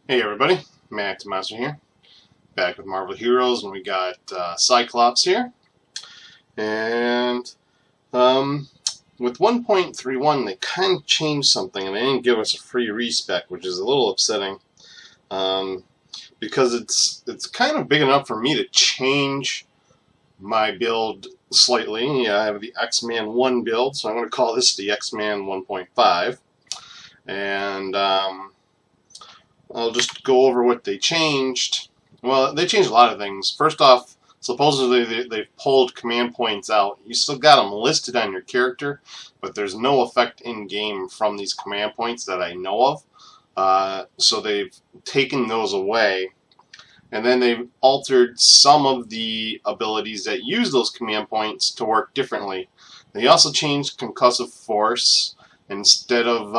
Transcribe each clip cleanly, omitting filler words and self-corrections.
Hey everybody, Taskmaster here, back with Marvel Heroes, and we got Cyclops here. And with 1.31, they kind of changed something, and they didn't give us a free respec, which is a little upsetting, because it's kind of big enough for me to change my build slightly. Yeah, I have the X-Man 1 build, so I'm going to call this the X-Man 1.5, and I'll just go over what they changed. Well, they changed a lot of things. First off, supposedly they've pulled command points out. You still got them listed on your character, but there's no effect in-game from these command points that I know of. So they've taken those away. And then they've altered some of the abilities that use those command points to work differently. They also changed concussive force. Instead of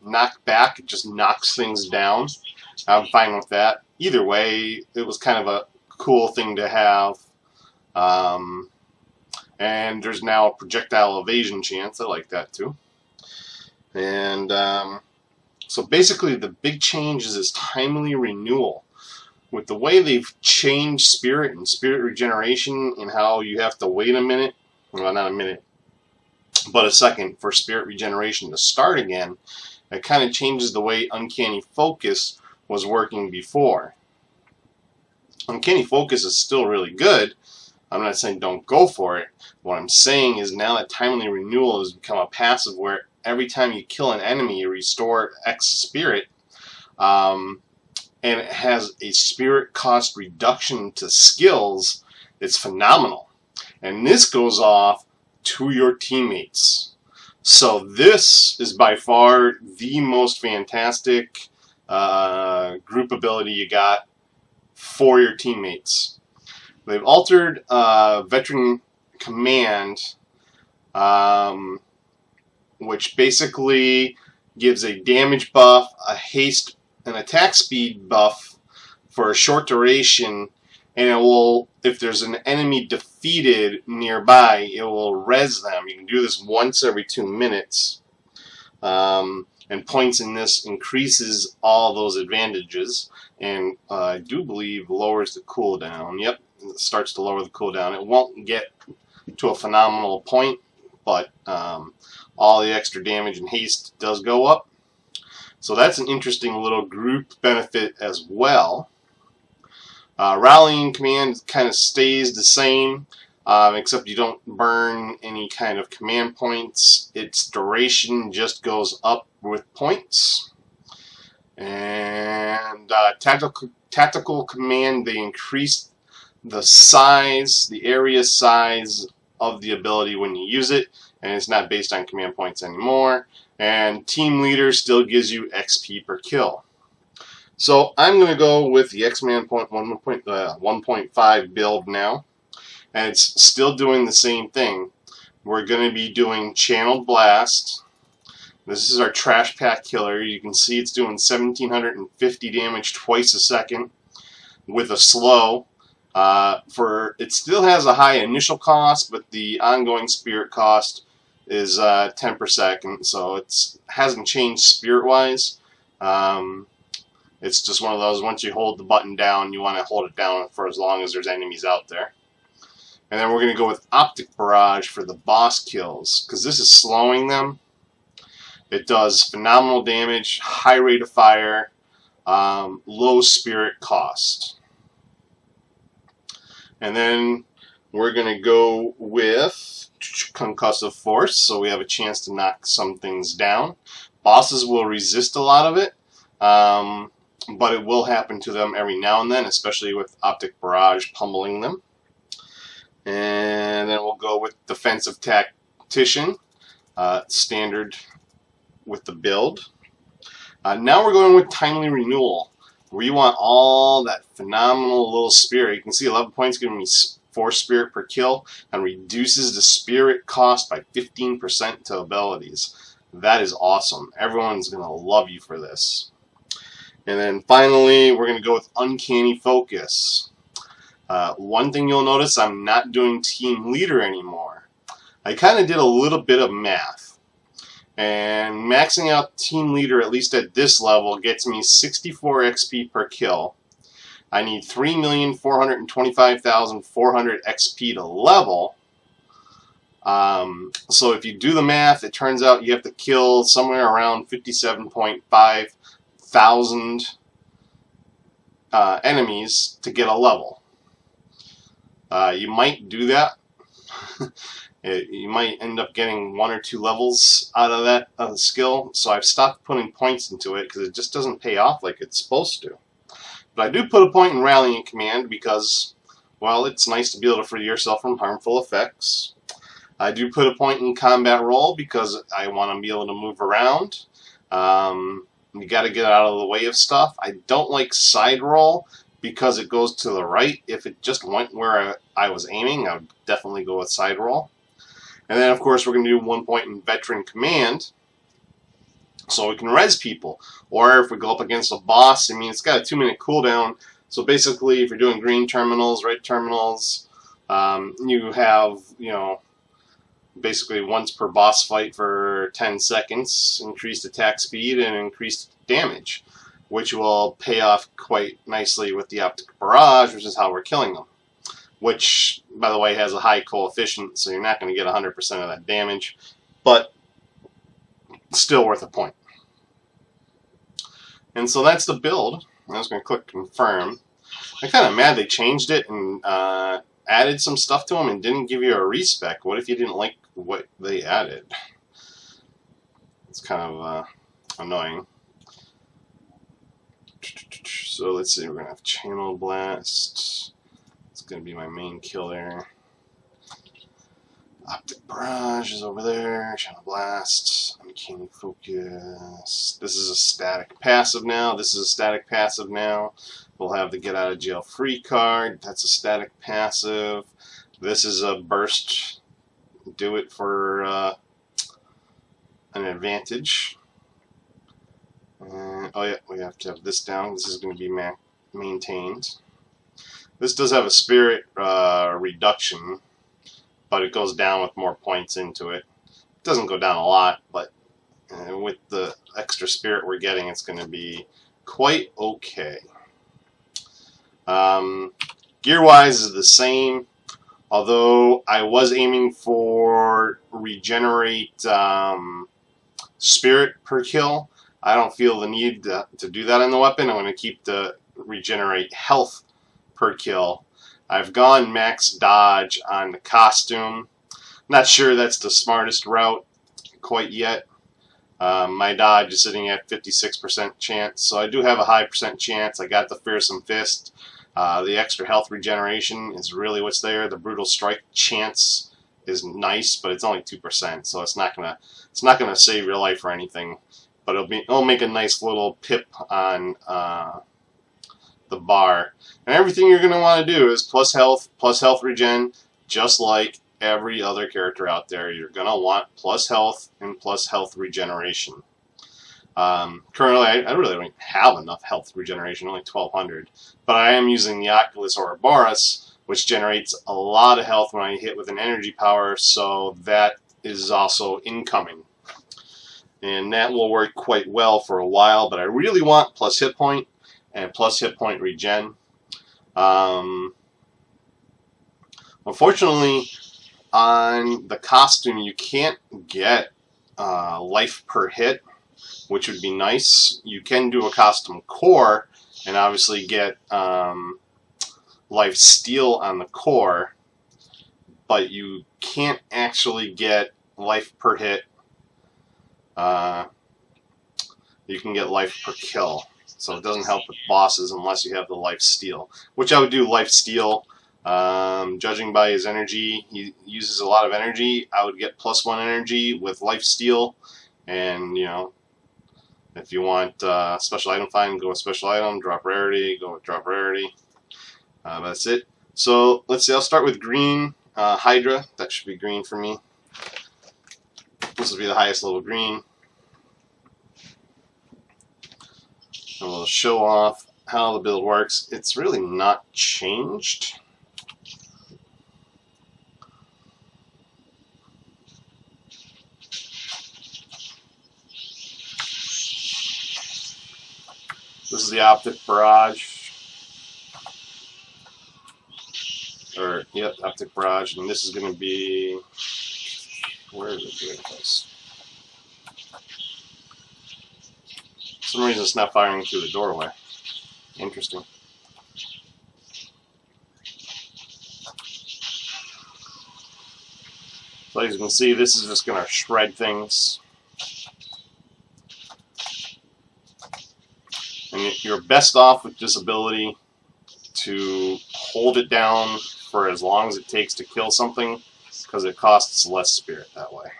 knock back, it just knocks things down. I'm fine with that. Either way, it was kind of a cool thing to have. And there's now a projectile evasion chance. I like that too. And so basically the big change is this timely renewal. With the way they've changed spirit and spirit regeneration and how you have to wait a minute, well, not a minute, but a second for spirit regeneration to start again, it kind of changes the way Uncanny Focus was working before. Uncanny Focus is still really good. I'm not saying don't go for it. What I'm saying is now that timely renewal has become a passive where every time you kill an enemy you restore X spirit, and it has a spirit cost reduction to skills. It's phenomenal. And this goes off to your teammates. So this is by far the most fantastic group ability you got for your teammates. They've altered Veteran Command, which basically gives a damage buff, a haste, an attack speed buff for a short duration, and it will, if there's an enemy defeated nearby, it will res them. You can do this once every 2 minutes, and points in this increases all those advantages, and I do believe lowers the cooldown. Yep, it starts to lower the cooldown. It won't get to a phenomenal point, but all the extra damage and haste does go up. So that's an interesting little group benefit as well. Rallying command kind of stays the same, except you don't burn any kind of command points. Its duration just goes up with points. And tactical command, they increase the size, the area size of the ability when you use it, and it's not based on command points anymore. And Team Leader still gives you XP per kill. So I'm going to go with the X-Man 1.5 build now, and it's still doing the same thing. We're going to be doing Channeled Blast. This is our Trash Pack Killer. You can see it's doing 1750 damage twice a second with a slow. It still has a high initial cost, but the ongoing spirit cost is 10 per second, so it hasn't changed spirit-wise. It's just one of those, once you hold the button down, you want to hold it down for as long as there's enemies out there. And then we're going to go with Optic Barrage for the boss kills, because this is slowing them. It does phenomenal damage, high rate of fire, low spirit cost. And then we're going to go with Concussive Force, so we have a chance to knock some things down. Bosses will resist a lot of it, but it will happen to them every now and then, especially with Optic Barrage pummeling them. And then we'll go with Defensive Tactician, standard with the build. Now we're going with Timely Renewal, where you want all that phenomenal little spirit. You can see 11 points giving me 4 spirit per kill, and reduces the spirit cost by 15% to abilities. That is awesome. Everyone's going to love you for this. And then finally, we're going to go with Uncanny Focus. One thing you'll notice, I'm not doing Team Leader anymore. I kind of did a little bit of math. And maxing out Team Leader, at least at this level, gets me 64 XP per kill. I need 3,425,400 XP to level. So if you do the math, it turns out you have to kill somewhere around 57.5 thousand enemies to get a level. You might do that. You might end up getting 1 or 2 levels out of that skill. So I've stopped putting points into it because it just doesn't pay off like it's supposed to. But I do put a point in Rallying Command because, well, it's nice to be able to free yourself from harmful effects. I do put a point in Combat Roll because I want to be able to move around. You got to get out of the way of stuff. I don't like Side Roll because it goes to the right. If it just went where I was aiming, I would definitely go with Side Roll. And then, of course, we're going to do 1 point in Veteran Command so we can res people. Or if we go up against a boss, I mean, it's got a 2-minute cooldown. So basically, if you're doing green terminals, red terminals, you have, you know, basically once per boss fight for 10 seconds, increased attack speed and increased damage, which will pay off quite nicely with the Optic Barrage, which is how we're killing them. Which, by the way, has a high coefficient, so you're not going to get 100% of that damage, but still worth a point. And so that's the build. I'm just going to click confirm. I'm kind of mad they changed it and added some stuff to them and didn't give you a respec. What if you didn't like what they added? It's kind of annoying. So let's see, we're going to have Channel Blast. It's going to be my main killer. Optic Barrage is over there. Channel Blast. Uncanny Focus. This is a static passive now. This is a static passive now. We'll have the Get Out of Jail Free card. That's a static passive. This is a burst. Do it for an advantage. Oh yeah, we have to have this down. This is going to be maintained. This does have a spirit reduction, but it goes down with more points into it. It doesn't go down a lot, but with the extra spirit we're getting, it's going to be quite okay. Gear-wise is the same, although I was aiming for regenerate spirit per kill. I don't feel the need to do that in the weapon. I'm going to keep the regenerate health per kill. I've gone max dodge on the costume. Not sure that's the smartest route quite yet. My dodge is sitting at 56% chance, so I do have a high percent chance. I got the Fearsome Fist. The extra health regeneration is really what's there. The Brutal Strike chance is nice, but it's only 2%, so it's not gonna save your life or anything. But it'll make a nice little pip on the bar. And everything you're going to want to do is plus health regen, just like every other character out there. You're going to want plus health and plus health regeneration. Currently, I really don't have enough health regeneration, only 1,200. But I am using the Oculus Ouroboros, which generates a lot of health when I hit with an energy power, so that is also incoming. And that will work quite well for a while, but I really want plus hit point and plus hit point regen. Unfortunately, on the costume, you can't get life per hit, which would be nice. You can do a custom core and obviously get life steal on the core, but you can't actually get life per hit. You can get life per kill, so it doesn't help with bosses unless you have the life steal, which I would do life steal. Judging by his energy, he uses a lot of energy. I would get +1 energy with life steal, and you know, if you want special item find, go with special item. Drop rarity, go with drop rarity. That's it. So let's see. I'll start with green Hydra. That should be green for me. This will be the highest level green. And we'll show off how the build works. It's really not changed. This is the optic barrage. Or, yep, optic barrage. And this is going to be... Where is it? Here it is. For some reason it's not firing through the doorway. Interesting. So as you can see, this is just going to shred things. And you're best off with this ability to hold it down for as long as it takes to kill something, because it costs less spirit that way.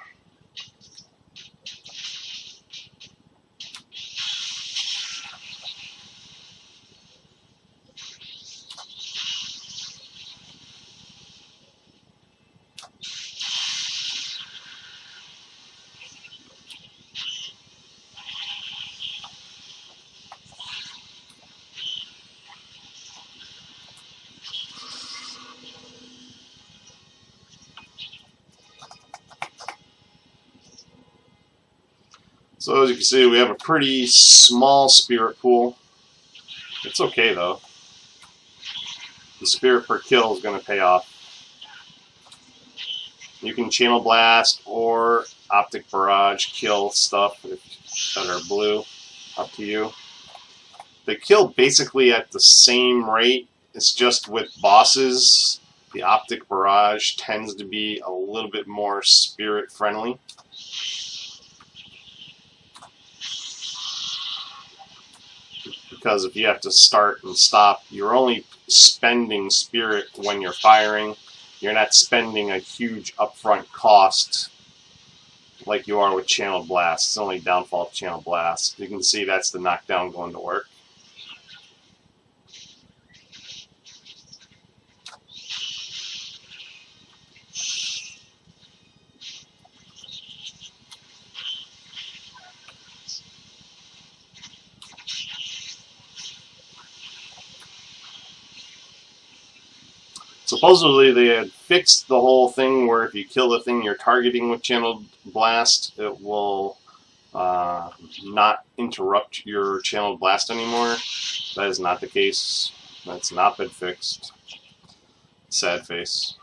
So as you can see, we have a pretty small spirit pool. It's okay though. The spirit per kill is going to pay off. You can channel blast or optic barrage kill stuff that are blue. Up to you. They kill basically at the same rate. It's just with bosses, the optic barrage tends to be a little bit more spirit friendly. Because if you have to start and stop, you're only spending spirit when you're firing. You're not spending a huge upfront cost like you are with channel blast. It's only downfall of channel blast. You can see that's the knockdown going to work. Supposedly they had fixed the whole thing where if you kill the thing you're targeting with channel blast, it will not interrupt your channel blast anymore. That is not the case. That's not been fixed. Sad face.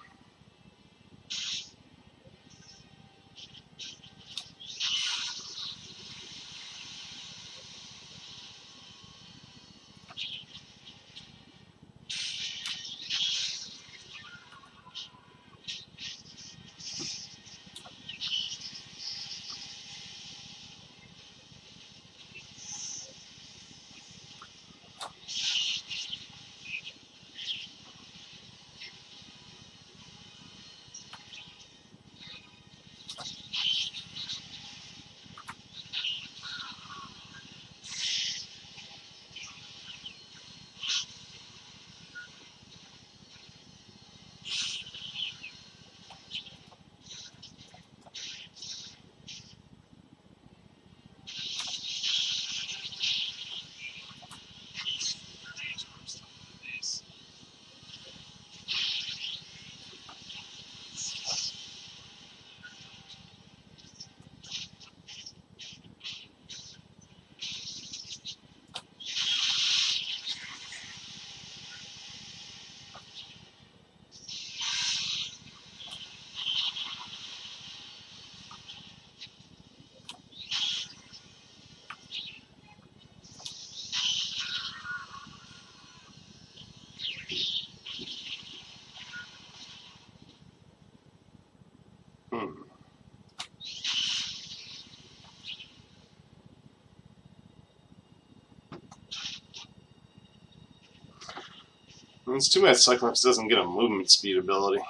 It's too bad Cyclops doesn't get a movement speed ability.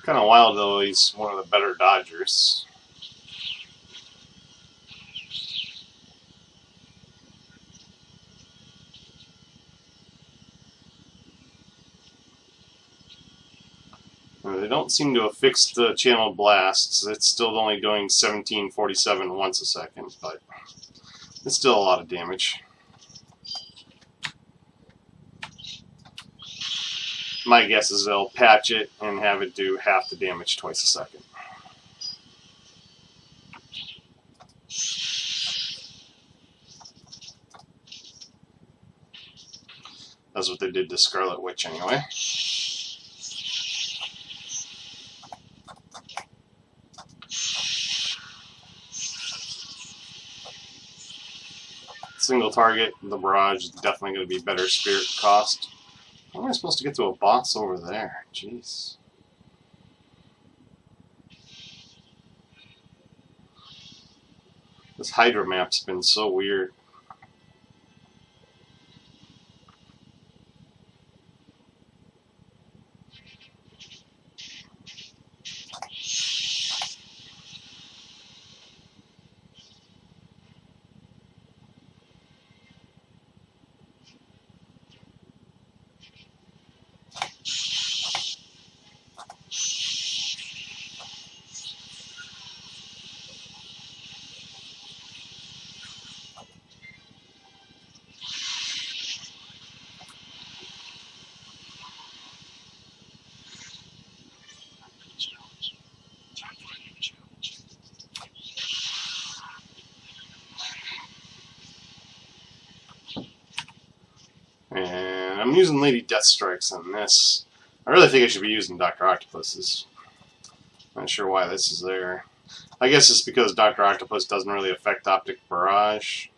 Kind of wild though, he's one of the better dodgers. They don't seem to have fixed the channel blasts. It's still only doing 1747 once a second, but it's still a lot of damage. My guess is they'll patch it and have it do half the damage twice a second. That's what they did to Scarlet Witch anyway. Single target, the barrage is definitely going to be better spirit cost. How am I supposed to get to a boss over there? Jeez. This Hydra map's been so weird. And I'm using Lady Deathstrikes on this. I really think I should be using Dr. Octopus's. Not sure why this is there. I guess it's because Dr. Octopus doesn't really affect Optic Barrage.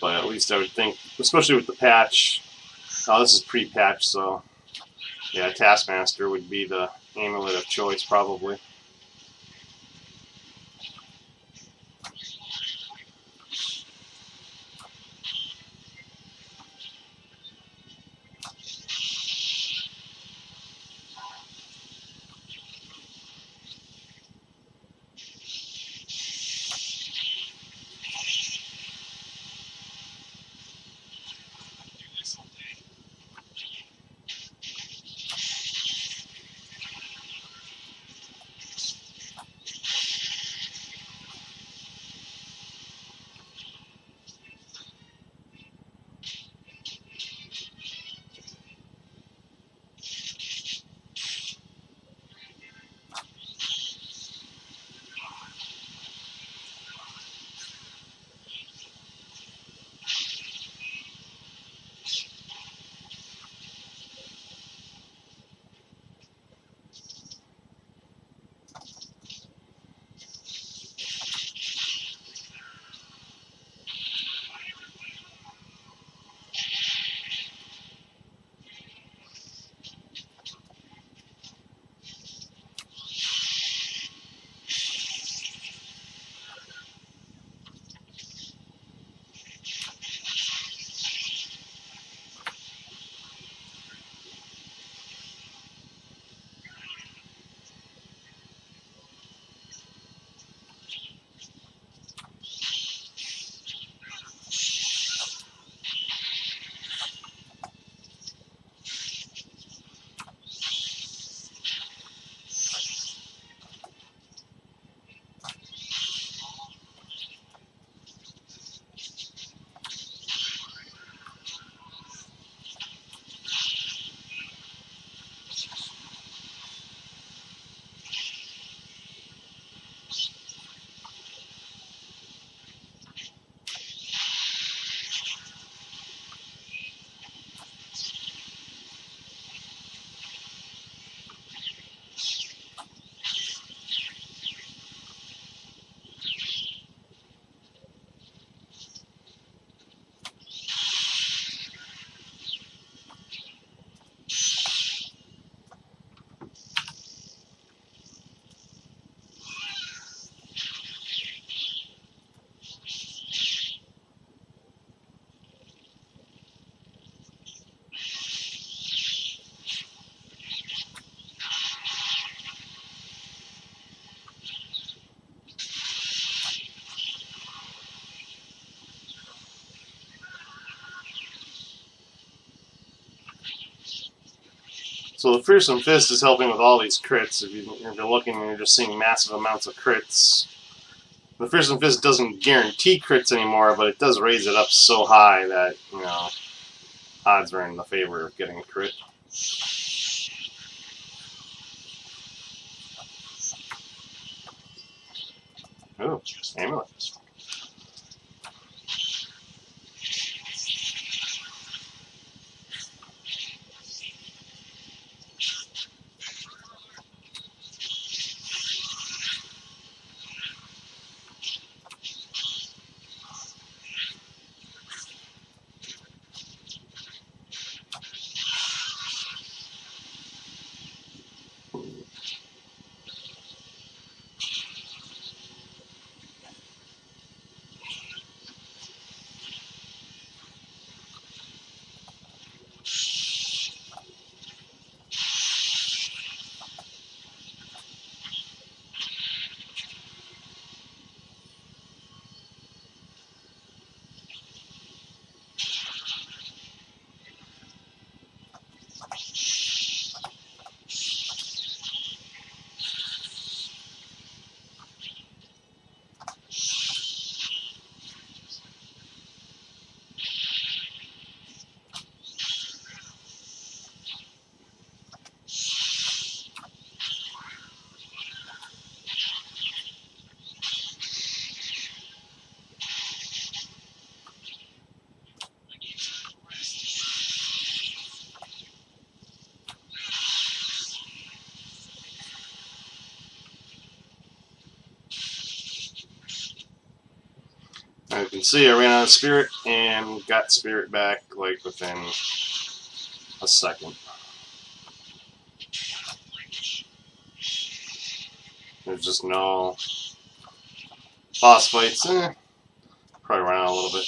But at least I would think, especially with the patch, oh, this is pre-patch, so yeah, Taskmaster would be the amulet of choice probably. So the Fearsome Fist is helping with all these crits. If you're looking and you're just seeing massive amounts of crits, The Fearsome Fist doesn't guarantee crits anymore, but it does raise it up so high that, you know, odds are in the favor of getting a crit. Oh, amulet. As you can see, I ran out of spirit and got spirit back like within a second. There's just no boss fights. Probably ran out a little bit.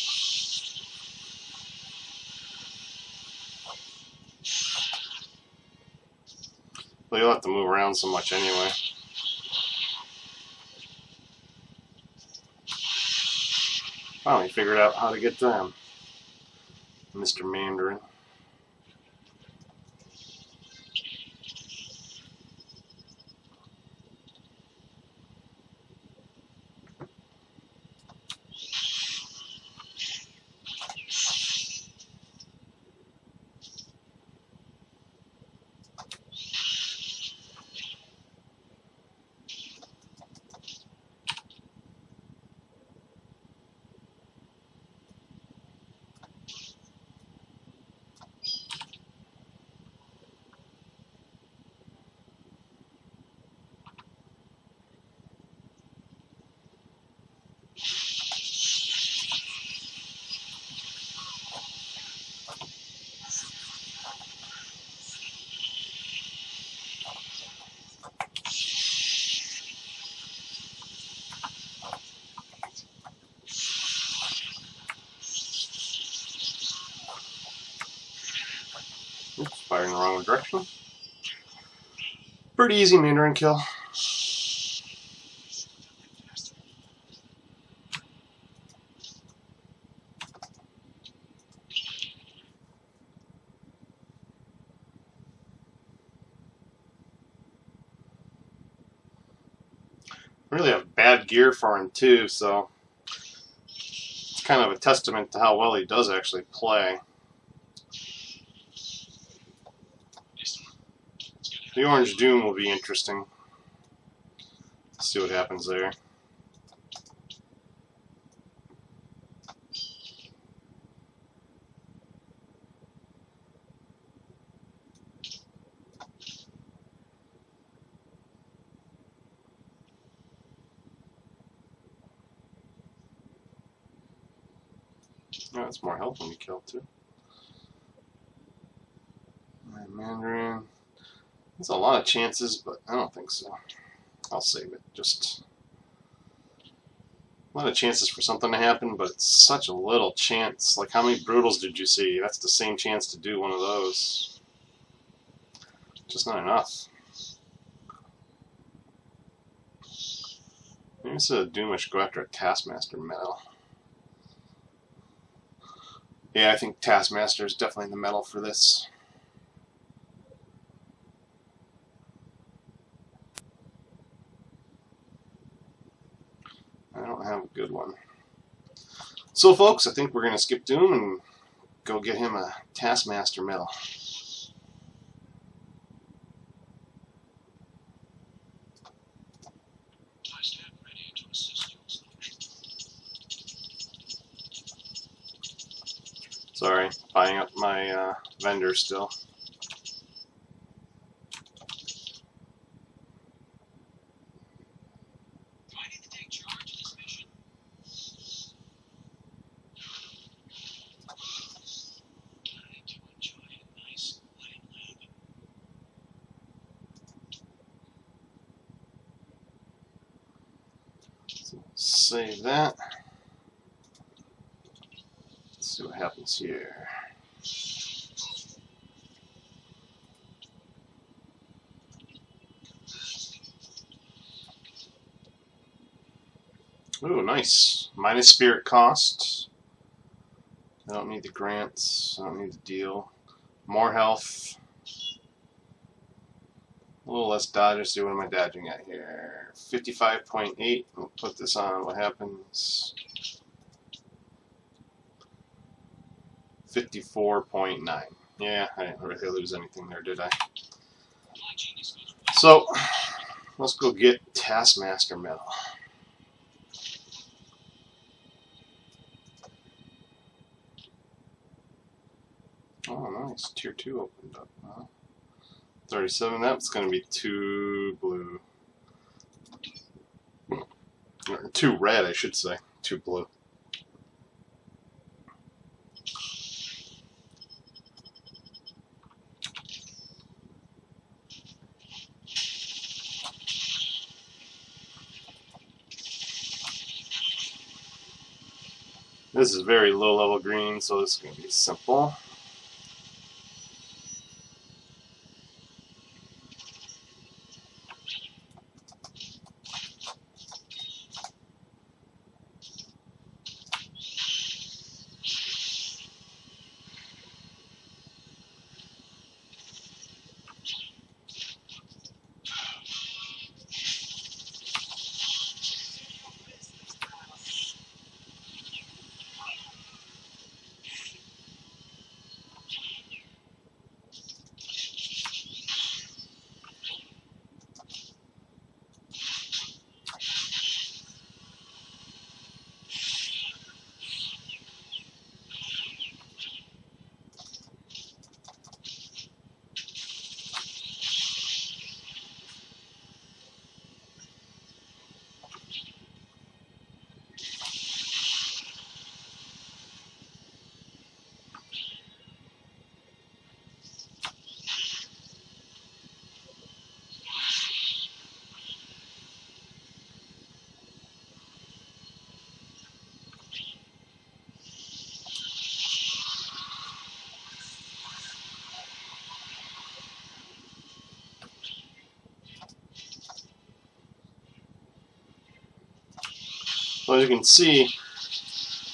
But you'll have to move around so much anyway. Finally figured out how to get them, Mr. Mandarin. Oops, firing the wrong direction. Pretty easy Mandarin kill. I really have bad gear for him too, so it's kind of a testament to how well he does actually play. The Orange Doom will be interesting. Let's see what happens there. Oh, that's more health when you kill too. Alright, Mandarin. There's a lot of chances, but I don't think so. I'll save it. Just a lot of chances for something to happen, but it's such a little chance. Like, how many Brutals did you see? That's the same chance to do one of those. Just not enough. Maybe instead of Doom, I should go after a Taskmaster medal. Yeah, I think Taskmaster is definitely the medal for this. I don't have a good one. So, folks, I think we're going to skip Doom and go get him a Taskmaster medal. Sorry, buying up my vendor still. Save that. Let's see what happens here. Ooh, nice. Minus spirit cost. I don't need the grants. I don't need the deal. More health. A little less dodge. Let's see, what am I dodging at here? 55.8. We'll put this on. What happens? 54.9. Yeah, I didn't really lose anything there, did I? So, let's go get Taskmaster medal. Oh, nice. Tier 2 opened up. Huh? 37. That's going to be 2 blue. 2 red, I should say. 2 blue. This is very low level green, so this is going to be simple. Well, as you can see,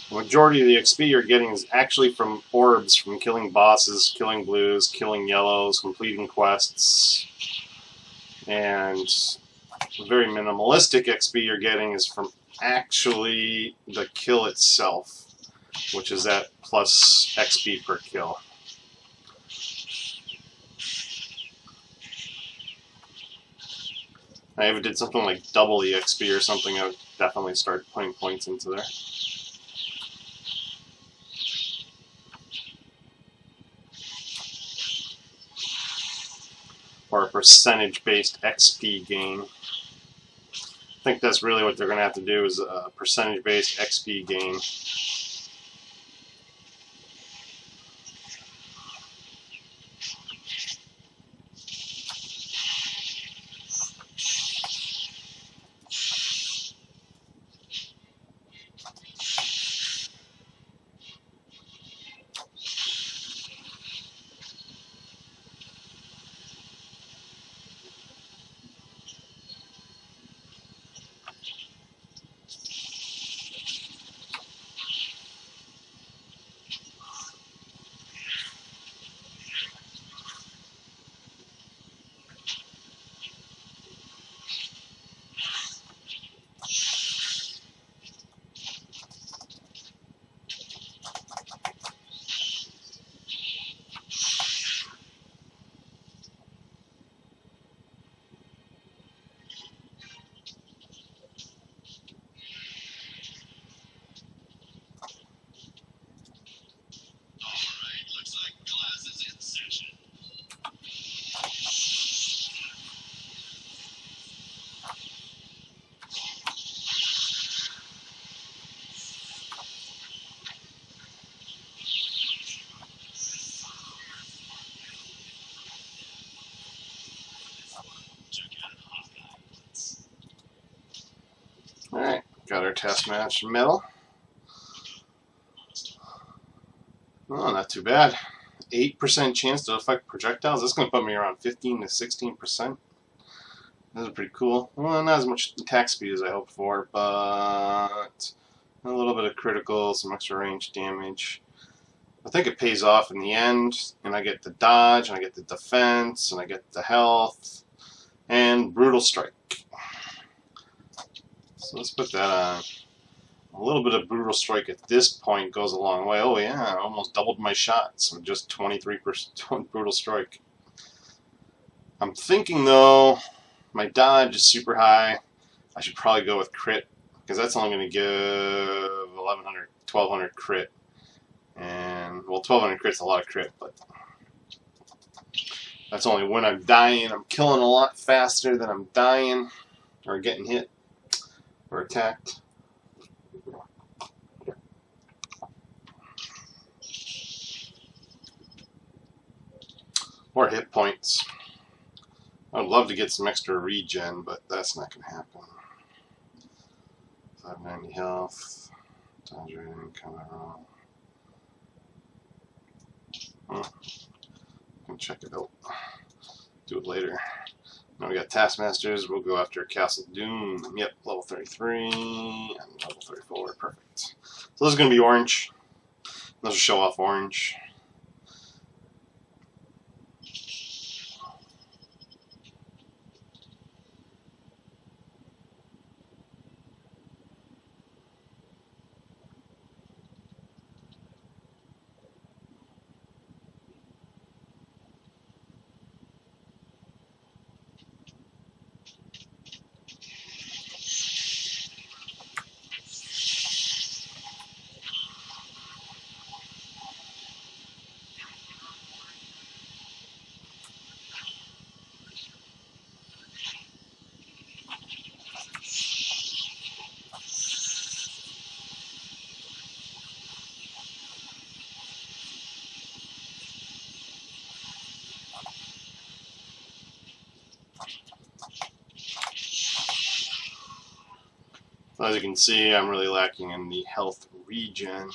the majority of the XP you're getting is actually from orbs, from killing bosses, killing blues, killing yellows, completing quests, and the very minimalistic XP you're getting is from actually the kill itself, which is that plus XP per kill. I if it did something like double the XP or something, I would definitely start putting points into there. Or a percentage-based XP gain. I think that's really what they're going to have to do, is a percentage-based XP gain. Taskmaster metal. Oh, not too bad. 8% chance to affect projectiles. This is going to put me around 15 to 16%. This is pretty cool. Well, not as much attack speed as I hoped for, but a little bit of critical, some extra range damage. I think it pays off in the end, and I get the dodge, and I get the defense, and I get the health, and brutal strike. So let's put that on. A little bit of brutal strike at this point goes a long way. Oh yeah, I almost doubled my shots with just 23% brutal strike. I'm thinking though, my dodge is super high. I should probably go with crit, because that's only going to give 1100, 1200 crit. And, well, 1200 crit's a lot of crit, but that's only when I'm dying. I'm killing a lot faster than I'm dying, or getting hit, or attacked. Or hit points. I would love to get some extra regen, but that's not going to happen. 590 health. Dodge rating, combat roll. I can check it out. Do it later. Now we got Taskmasters. We'll go after Castle Doom. Yep, level 33 and level 34. Perfect. So this is going to be orange. Let's show off orange. As you can see, I'm really lacking in the health regen.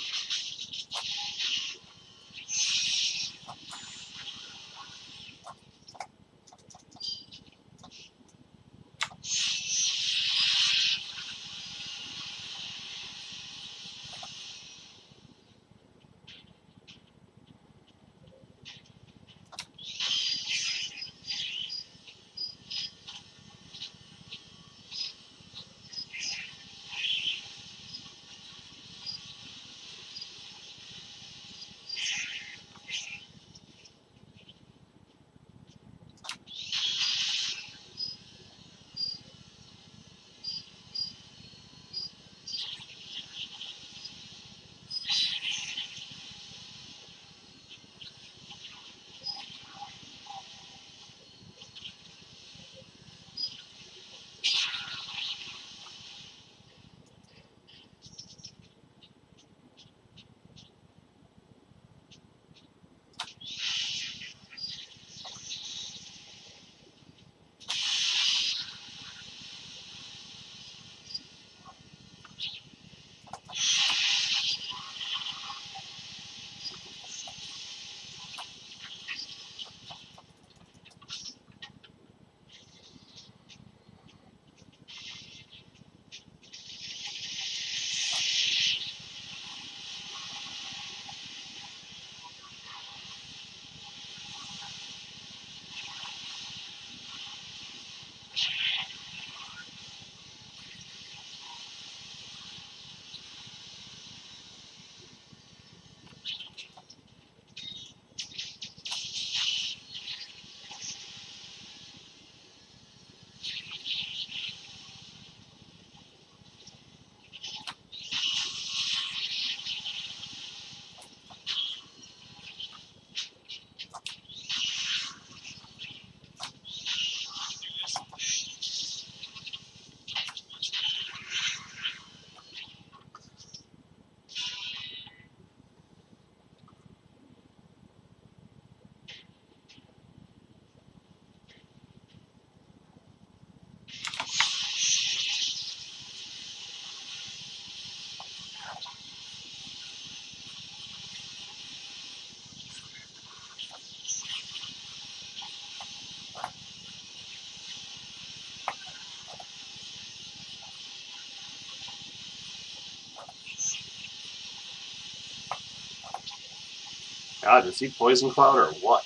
God, is he Poison Cloud or what?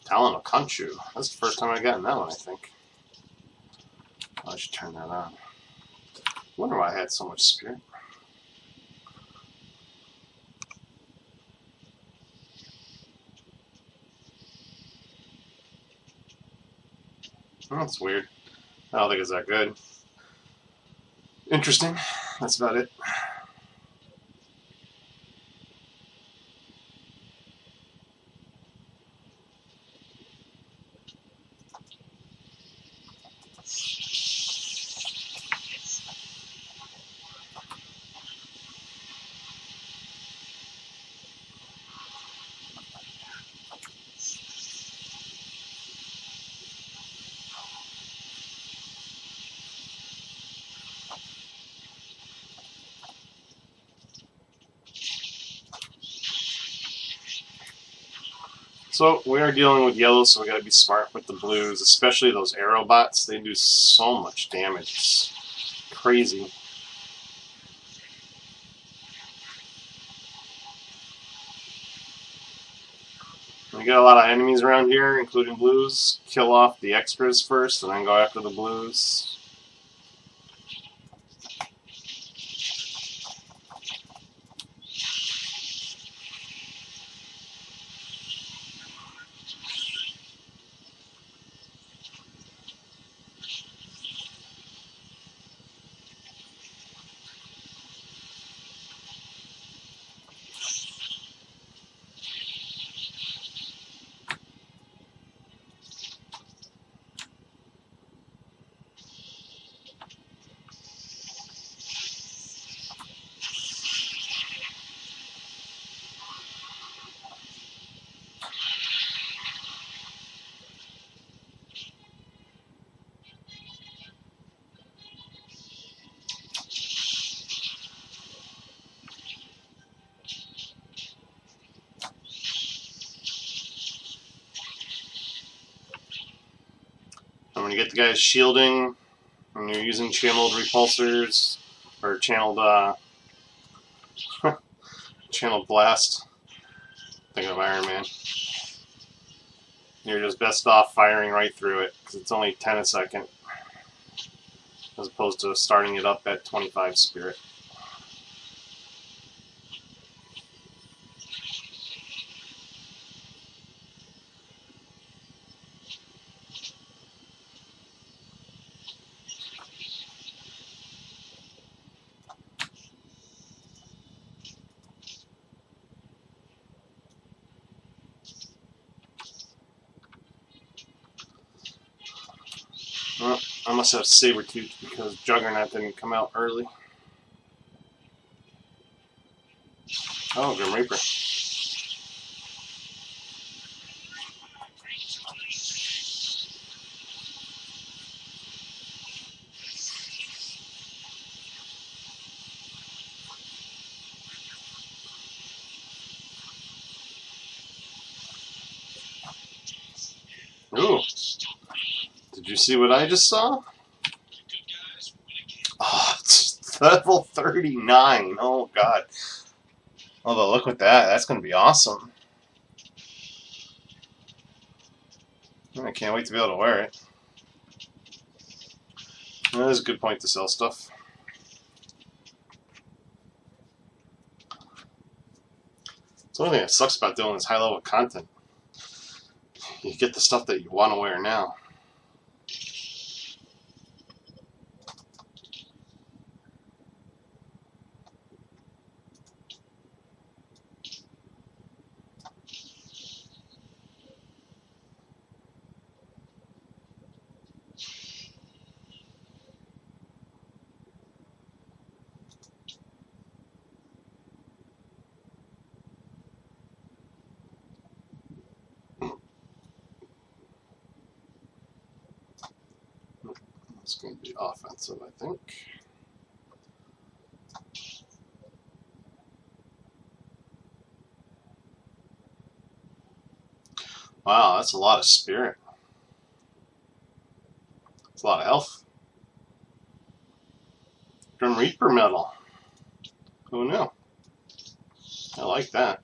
Talon of Khonshu. That's the first time I've gotten that one, I think. Oh, I should turn that on. I wonder why I had so much spirit. Oh, that's weird. I don't think it's that good. Interesting. That's about it. So we are dealing with yellows, so we got to be smart with the blues, especially those arrow bots. They do so much damage. It's crazy. We got a lot of enemies around here, including blues. Kill off the extras first, and then go after the blues. And when you get the guys shielding, and you're using channeled repulsors, or channeled, channeled blast, thinking of Iron Man, you're just best off firing right through it, because it's only 10 a second, as opposed to starting it up at 25 spirit. Well, I must have Sabretooth because Juggernaut didn't come out early. Oh, Grim Reaper. Ooh. Did you see what I just saw? Oh, it's level 39. Oh, God. Although, look at that. That's going to be awesome. I can't wait to be able to wear it. That is a good point to sell stuff. It's the only thing that sucks about doing this high-level content. You get the stuff that you want to wear now. It's going to be offensive, I think. Wow, that's a lot of spirit. That's a lot of health. Grim Reaper medal. Who knew? I like that.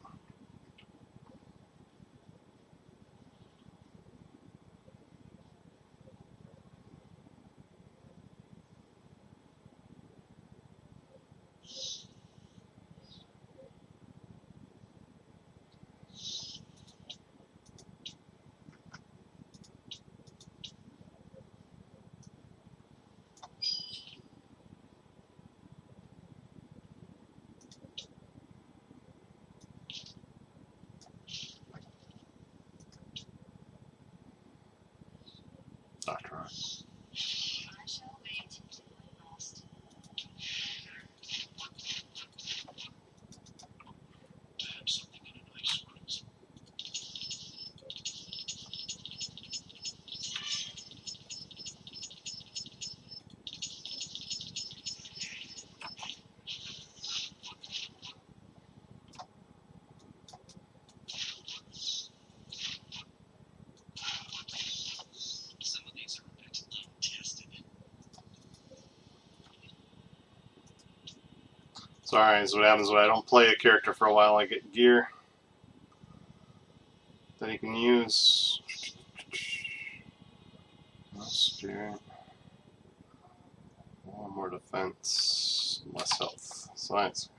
Doctor. Sorry, this is what happens when I don't play a character for a while. I get gear that he can use. Spirit. One more defense, less health. So that's.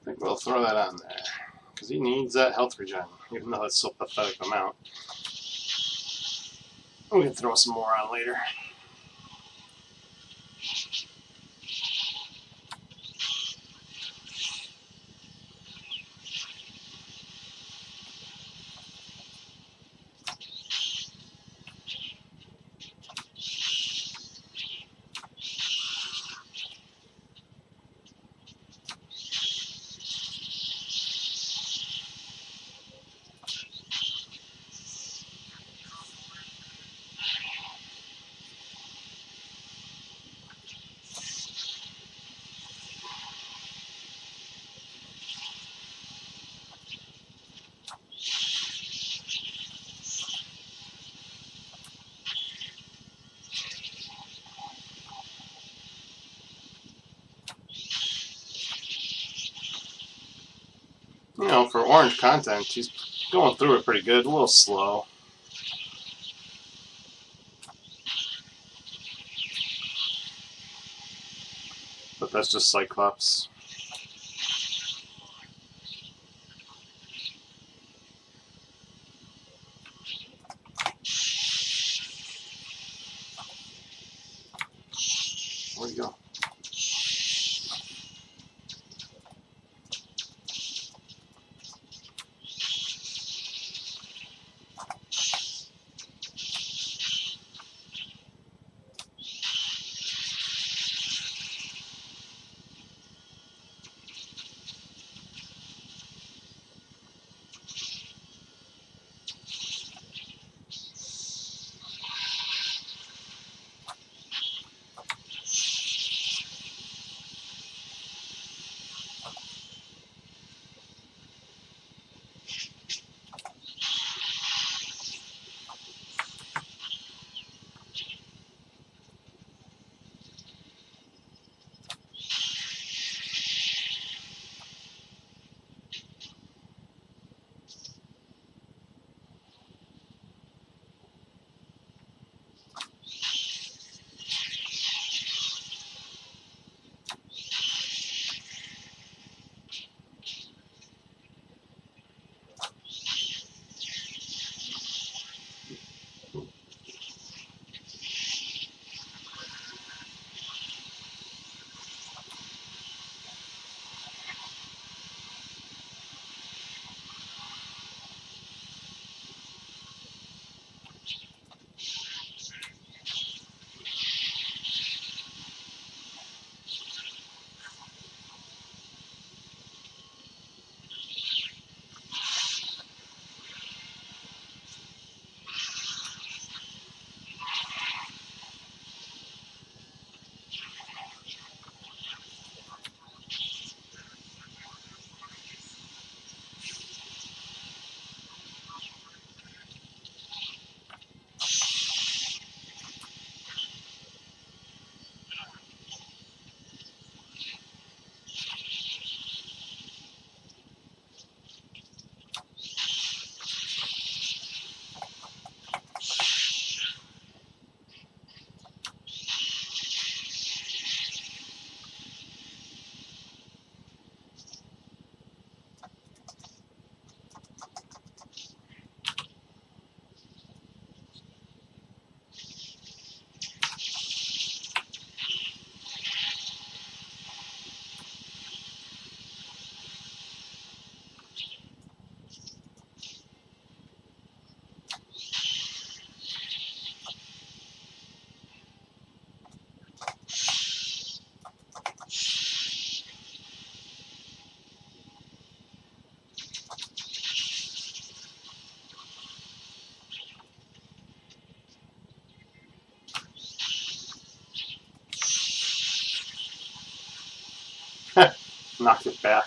I think we'll throw that on there, because he needs that health regen, even though it's so pathetic amount. We can throw some more on later. You know, for orange content, he's going through it pretty good. A little slow. but that's just Cyclops. Where'd he go? Knocked it back.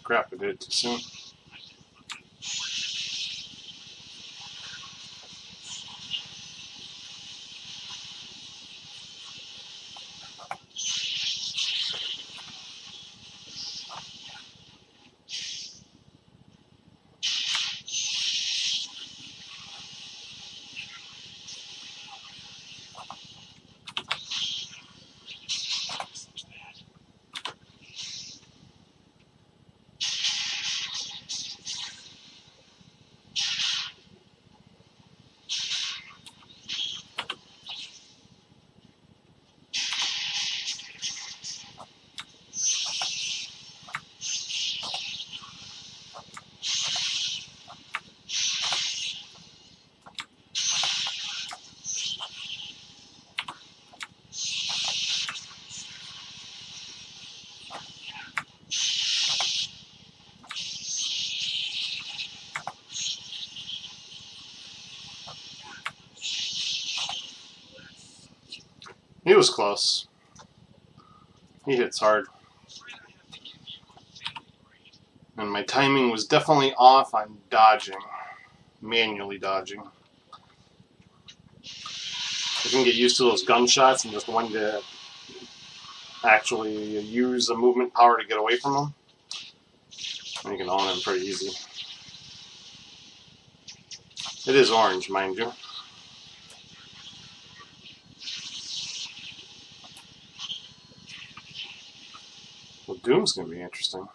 crap, I did it too soon. He was close. He hits hard. And my timing was definitely off on dodging. Manually dodging. I can get used to those gunshots and just wanting to actually use the movement power to get away from them. And you can own them pretty easy. It is orange, mind you. Well, Doom's going to be interesting.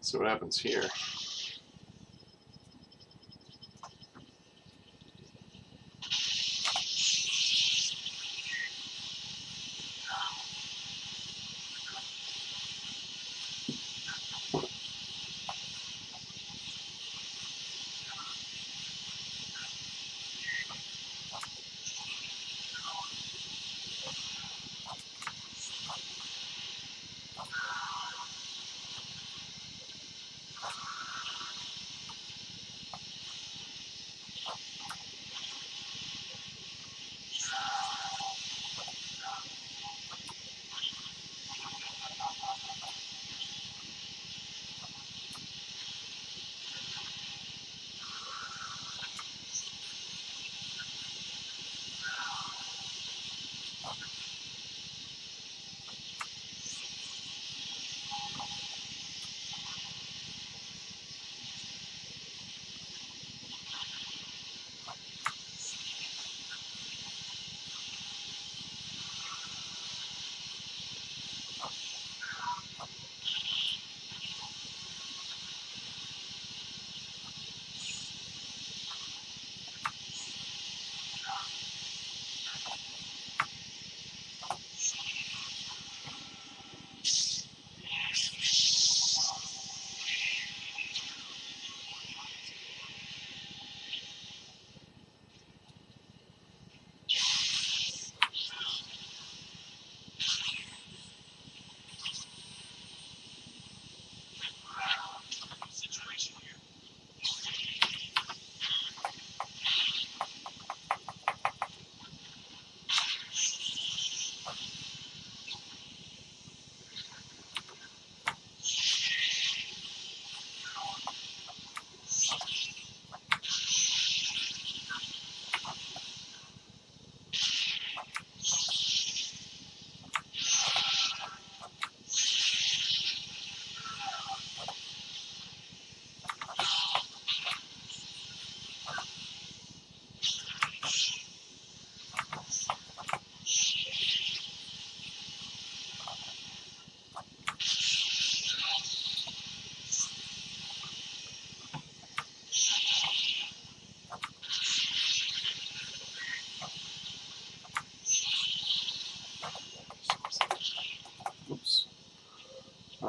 See what happens here.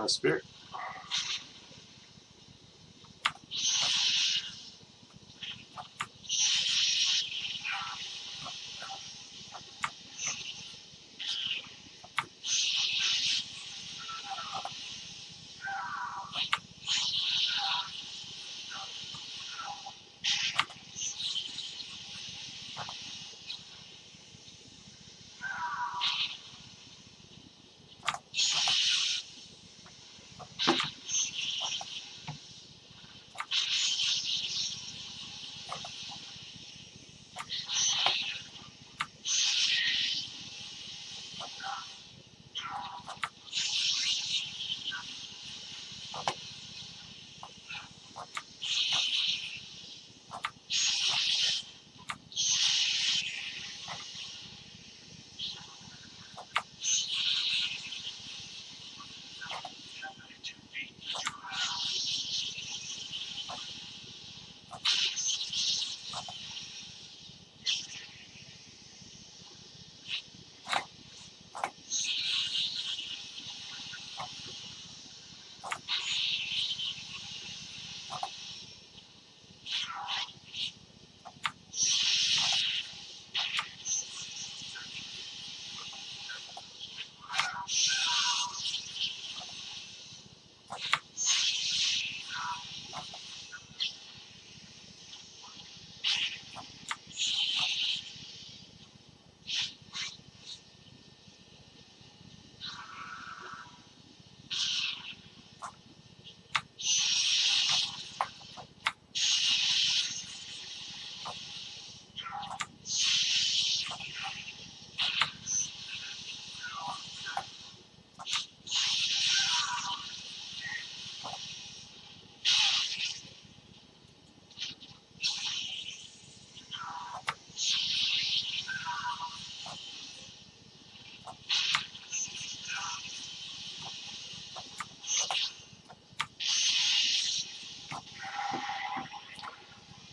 Spirit.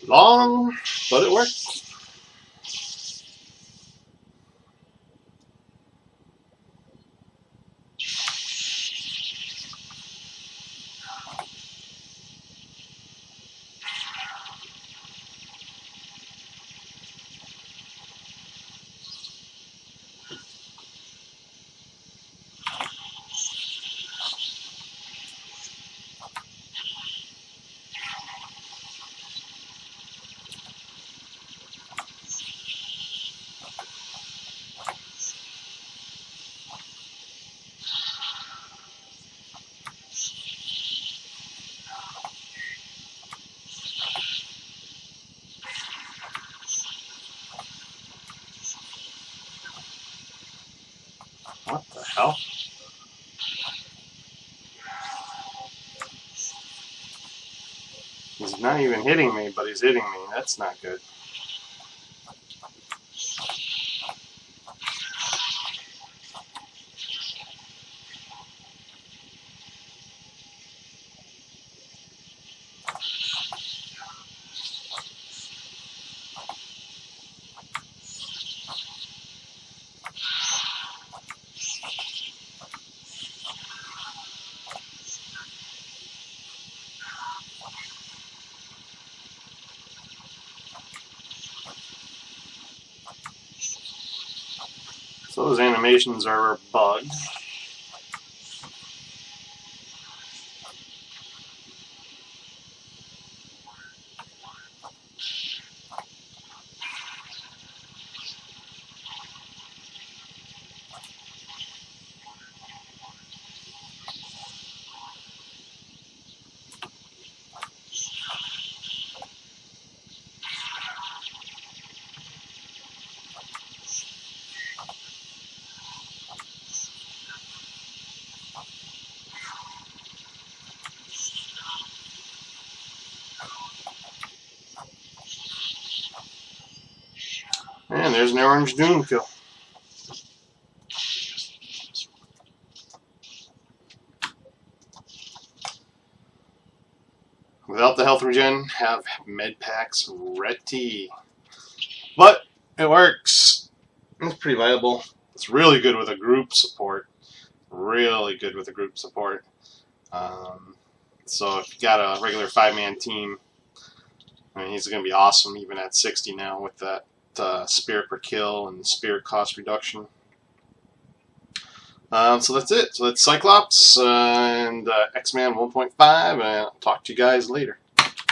Long, but it worked. What the hell? He's not even hitting me, but he's hitting me. That's not good. So those animations are bugged. And there's an orange Doom kill. Without the health regen, have med packs ready. But it works. It's pretty viable. It's really good with a group support. Really good with a group support. So if you got a regular 5-man team, I mean, he's going to be awesome even at 60 now with that spirit per kill and spirit cost reduction. So that's it. So that's Cyclops and X-Man 1.5, and I'll talk to you guys later.